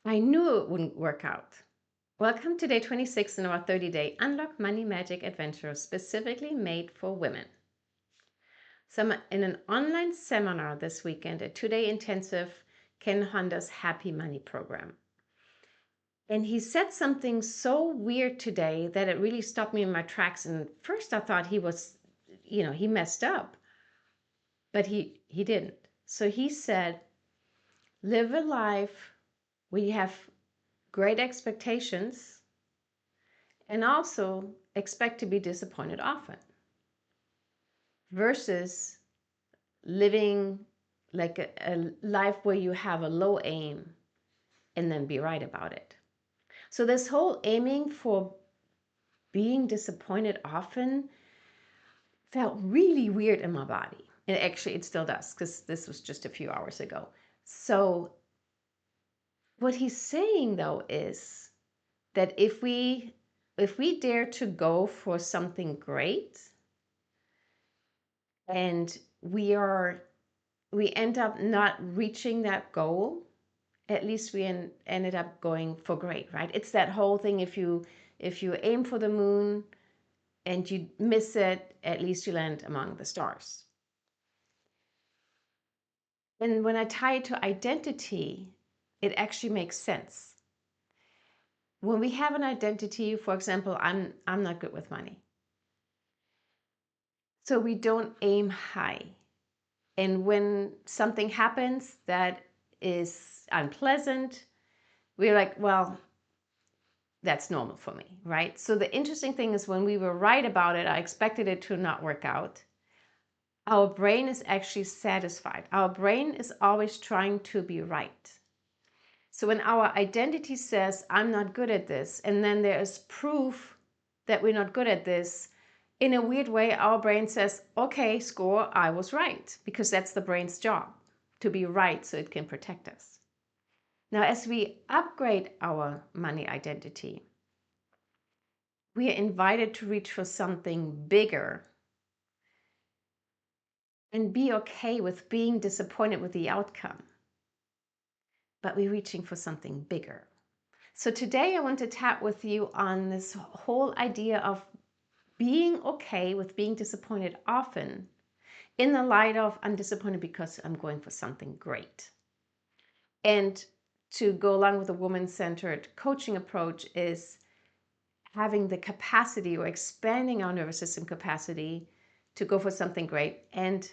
I knew it wouldn't work out. Welcome to day 26 in our 30-day Unlock Money Magic Adventure, specifically made for women. So I'm in an online seminar this weekend, a 2-day intensive Ken Honda's Happy Money program. And he said something so weird today that it really stopped me in my tracks. And first I thought he was, he messed up, but he didn't. So he said, live a life where you have great expectations and also expect to be disappointed often, versus living like a life where you have a low aim and then be right about it. So this whole aiming for being disappointed often felt really weird in my body. And actually it still does, because this was just a few hours ago. So what he's saying though is that if we dare to go for something great, and we end up not reaching that goal, at least we ended up going for great, right? It's that whole thing, if you aim for the moon and you miss it, at least you land among the stars. And when I tie it to identity, it actually makes sense. When we have an identity, for example, I'm not good with money, so we don't aim high. And when something happens that is unpleasant, we're like, well, that's normal for me, right? So the interesting thing is, when we were right about it, I expected it to not work out, our brain is actually satisfied. Our brain is always trying to be right. So when our identity says, I'm not good at this, and then there is proof that we're not good at this, in a weird way, our brain says, okay, score, I was right, because that's the brain's job, to be right so it can protect us. Now, as we upgrade our money identity, we are invited to reach for something bigger and be okay with being disappointed with the outcome. But we're reaching for something bigger. So today I want to tap with you on this whole idea of being okay with being disappointed often, in the light of, I'm disappointed because I'm going for something great. And to go along with a woman-centered coaching approach is having the capacity, or expanding our nervous system capacity, to go for something great and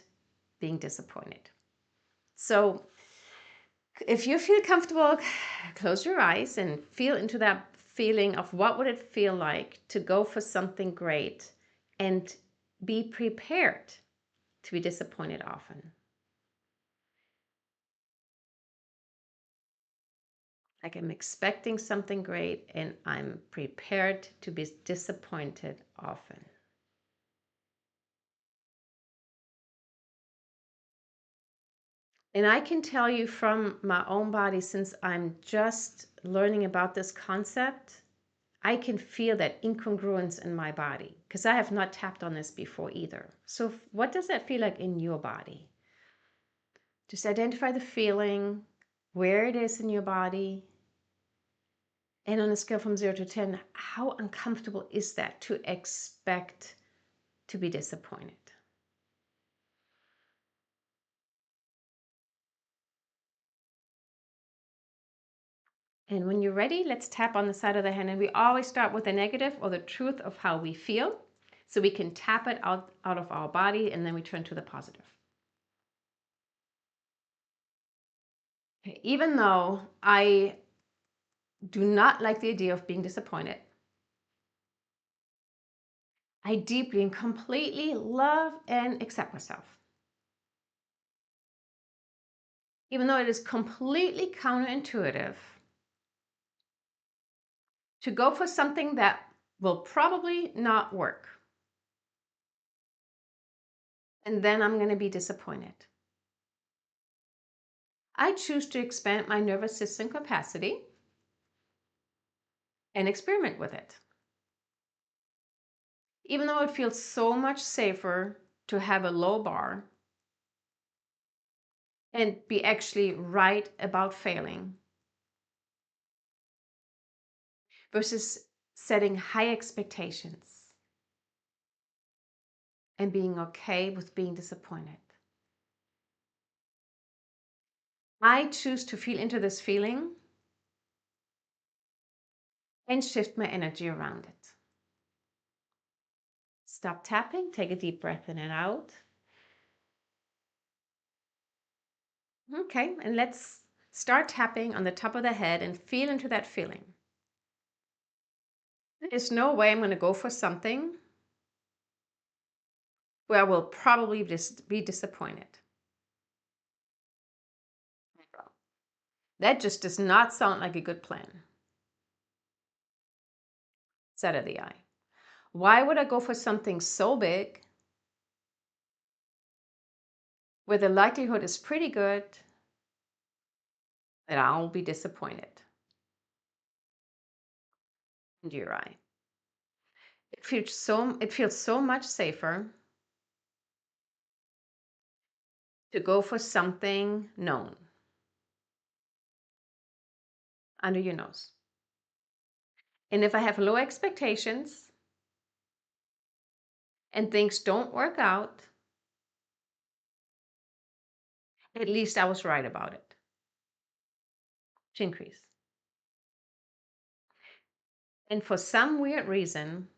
being disappointed. So if you feel comfortable, close your eyes and feel into that feeling of what would it feel like to go for something great and be prepared to be disappointed often. Like, I'm expecting something great and I'm prepared to be disappointed often. And I can tell you from my own body, since I'm just learning about this concept, I can feel that incongruence in my body, because I have not tapped on this before either. So what does that feel like in your body? Just identify the feeling, where it is in your body, and on a scale from 0 to 10, how uncomfortable is that to expect to be disappointed? And when you're ready, let's tap on the side of the hand. And we always start with the negative, or the truth of how we feel, so we can tap it out of our body, and then we turn to the positive. Okay. Even though I do not like the idea of being disappointed, I deeply and completely love and accept myself. Even though it is completely counterintuitive to go for something that will probably not work, and then I'm going to be disappointed, I choose to expand my nervous system capacity and experiment with it. Even though it feels so much safer to have a low bar and be actually right about failing, versus setting high expectations and being okay with being disappointed. I choose to feel into this feeling and shift my energy around it. Stop tapping, take a deep breath in and out. Okay, and let's start tapping on the top of the head and feel into that feeling. There's no way I'm going to go for something where I will probably just be disappointed. That just does not sound like a good plan. Side of the eye. Why would I go for something so big where the likelihood is pretty good that I'll be disappointed? Under your eye. It feels so much safer to go for something known. Under your nose. And if I have low expectations and things don't work out, at least I was right about it. Chin crease. And for some weird reason,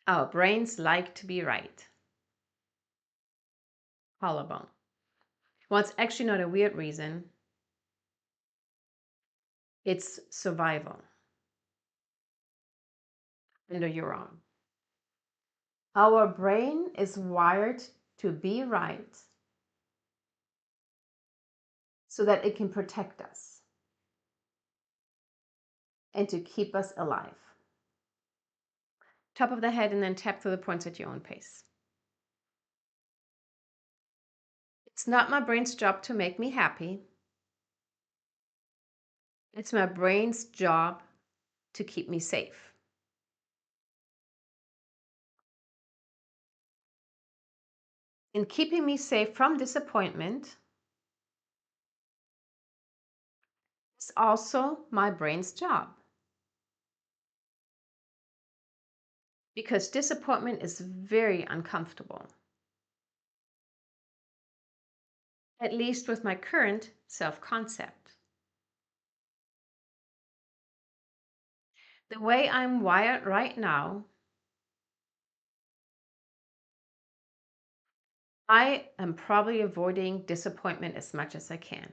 our brains like to be right. Collarbone. Well, it's actually not a weird reason. It's survival. Under your arm. Our brain is wired to be right so that it can protect us and to keep us alive. Top of the head and then tap through the points at your own pace. It's not my brain's job to make me happy. It's my brain's job to keep me safe. And keeping me safe from disappointment is also my brain's job. Because disappointment is very uncomfortable. At least with my current self-concept. The way I'm wired right now, I am probably avoiding disappointment as much as I can.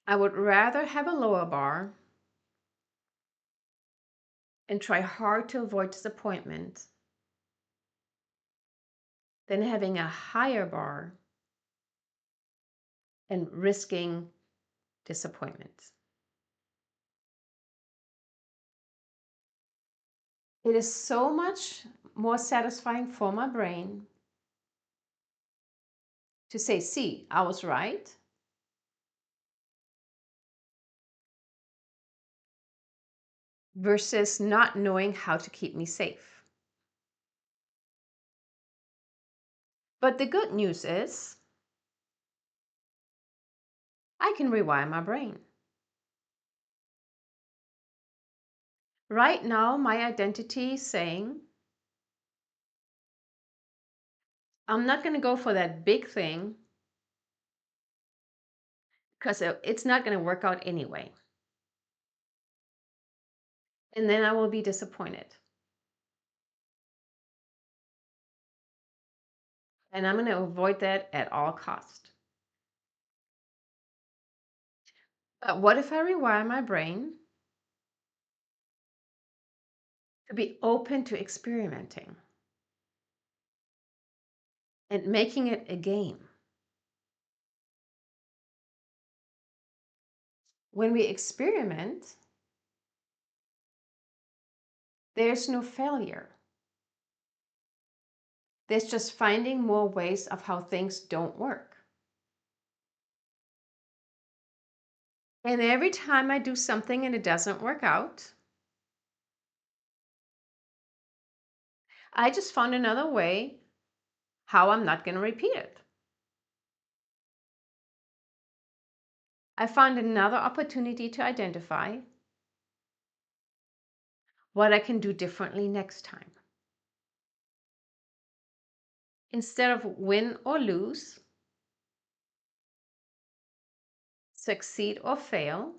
I would rather have a lower bar and try hard to avoid disappointment than having a higher bar and risking disappointment. It is so much more satisfying for my brain to say, see, I was right, versus not knowing how to keep me safe. But the good news is I can rewire my brain. Right now, my identity is saying, I'm not going to go for that big thing because it's not going to work out anyway. And then I will be disappointed. And I'm going to avoid that at all cost. But what if I rewire my brain to be open to experimenting and making it a game? When we experiment, there's no failure. There's just finding more ways of how things don't work. And every time I do something and it doesn't work out, I just found another way how I'm not going to repeat it. I found another opportunity to identify what I can do differently next time. Instead of win or lose, succeed or fail,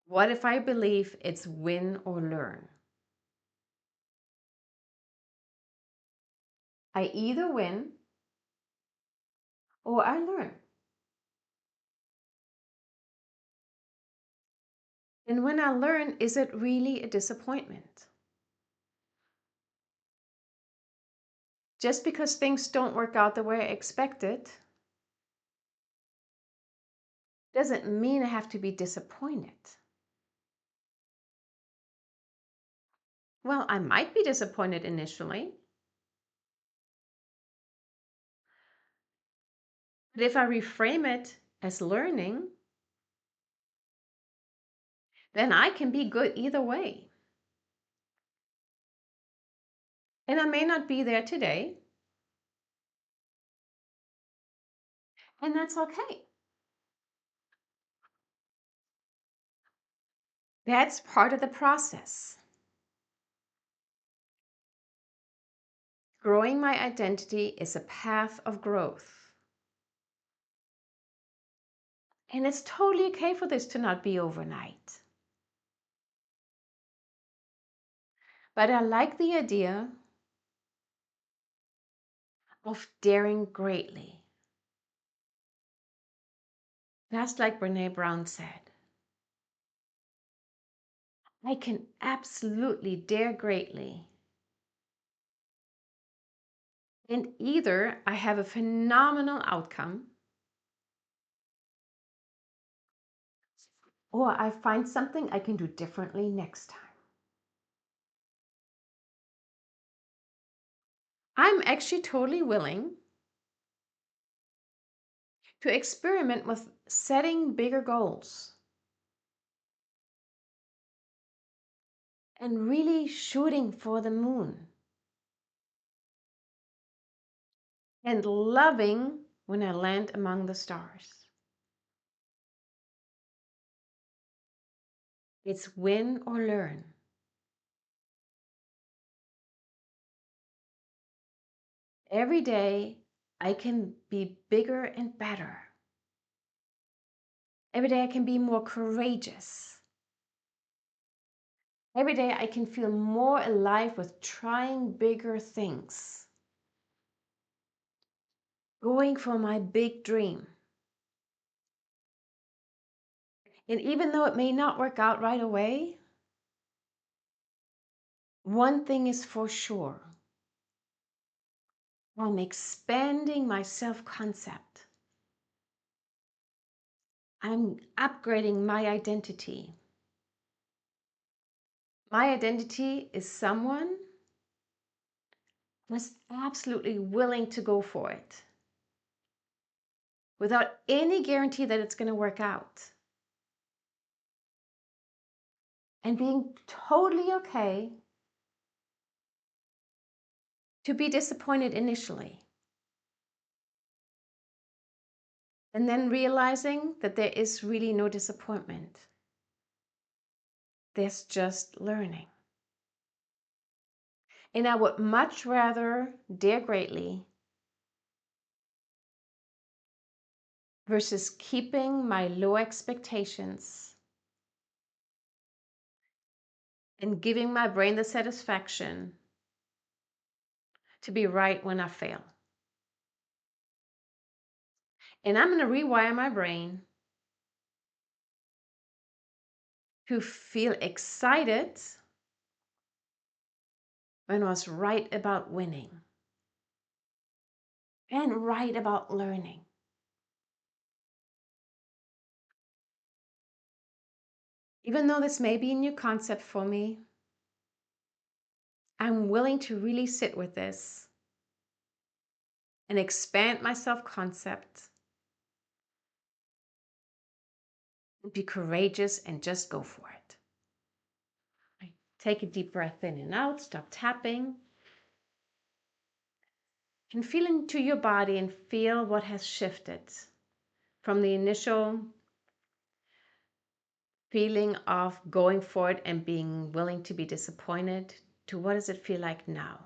what if I believe it's win or learn? I either win or I learn. And when I learn, is it really a disappointment? Just because things don't work out the way I expected doesn't mean I have to be disappointed. Well, I might be disappointed initially, but if I reframe it as learning, then I can be good either way. And I may not be there today, and that's okay. That's part of the process. Growing my identity is a path of growth. And it's totally okay for this to not be overnight. But I like the idea of daring greatly. That's like Brene Brown said. I can absolutely dare greatly. And either I have a phenomenal outcome or I find something I can do differently next time. I'm actually totally willing to experiment with setting bigger goals and really shooting for the moon and loving when I land among the stars. It's win or learn. Every day I can be bigger and better. Every day I can be more courageous. Every day I can feel more alive with trying bigger things. Going for my big dream. And even though it may not work out right away, one thing is for sure. I'm expanding my self-concept. I'm upgrading my identity. My identity is someone who's absolutely willing to go for it without any guarantee that it's going to work out. And being totally okay to be disappointed initially. And then realizing that there is really no disappointment. There's just learning. And I would much rather dare greatly versus keeping my low expectations and giving my brain the satisfaction to be right when I fail. And I'm going to rewire my brain to feel excited when I was right about winning and right about learning. Even though this may be a new concept for me, I'm willing to really sit with this and expand my self-concept and be courageous and just go for it. Take a deep breath in and out, stop tapping, and feel into your body and feel what has shifted. from the initial feeling of going for it and being willing to be disappointed to what does it feel like now?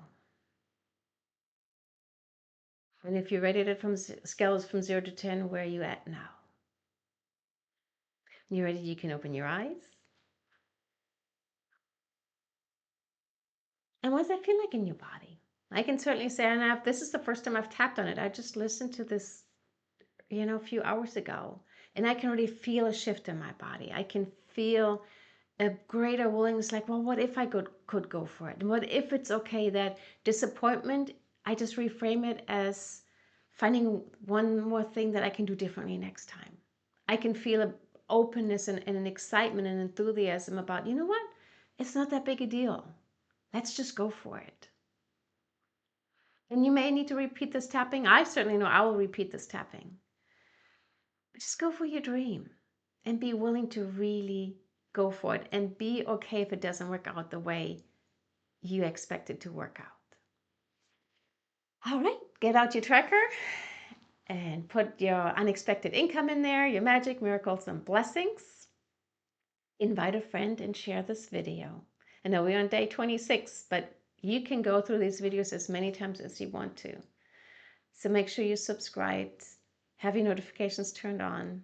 And if you rated it from scales from 0 to 10, where are you at now? When you're ready, you can open your eyes. And what does that feel like in your body? I can certainly say, and if this is the first time I've tapped on it, I just listened to this, a few hours ago, and I can really feel a shift in my body. I can feel a greater willingness, like, well, what if I could go for it? And what if it's okay that disappointment, I just reframe it as finding one more thing that I can do differently next time. I can feel an openness and an excitement and enthusiasm about, you know what? It's not that big a deal. Let's just go for it. And you may need to repeat this tapping. I certainly know I will repeat this tapping. But just go for your dream and be willing to really go for it and be okay if it doesn't work out the way you expect it to work out. All right, get out your tracker and put your unexpected income in there, your magic, miracles, and blessings. Invite a friend and share this video. I know we're on day 26, but you can go through these videos as many times as you want to. So make sure you're subscribed, have your notifications turned on,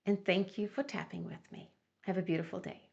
and thank you for tapping with me. Have a beautiful day.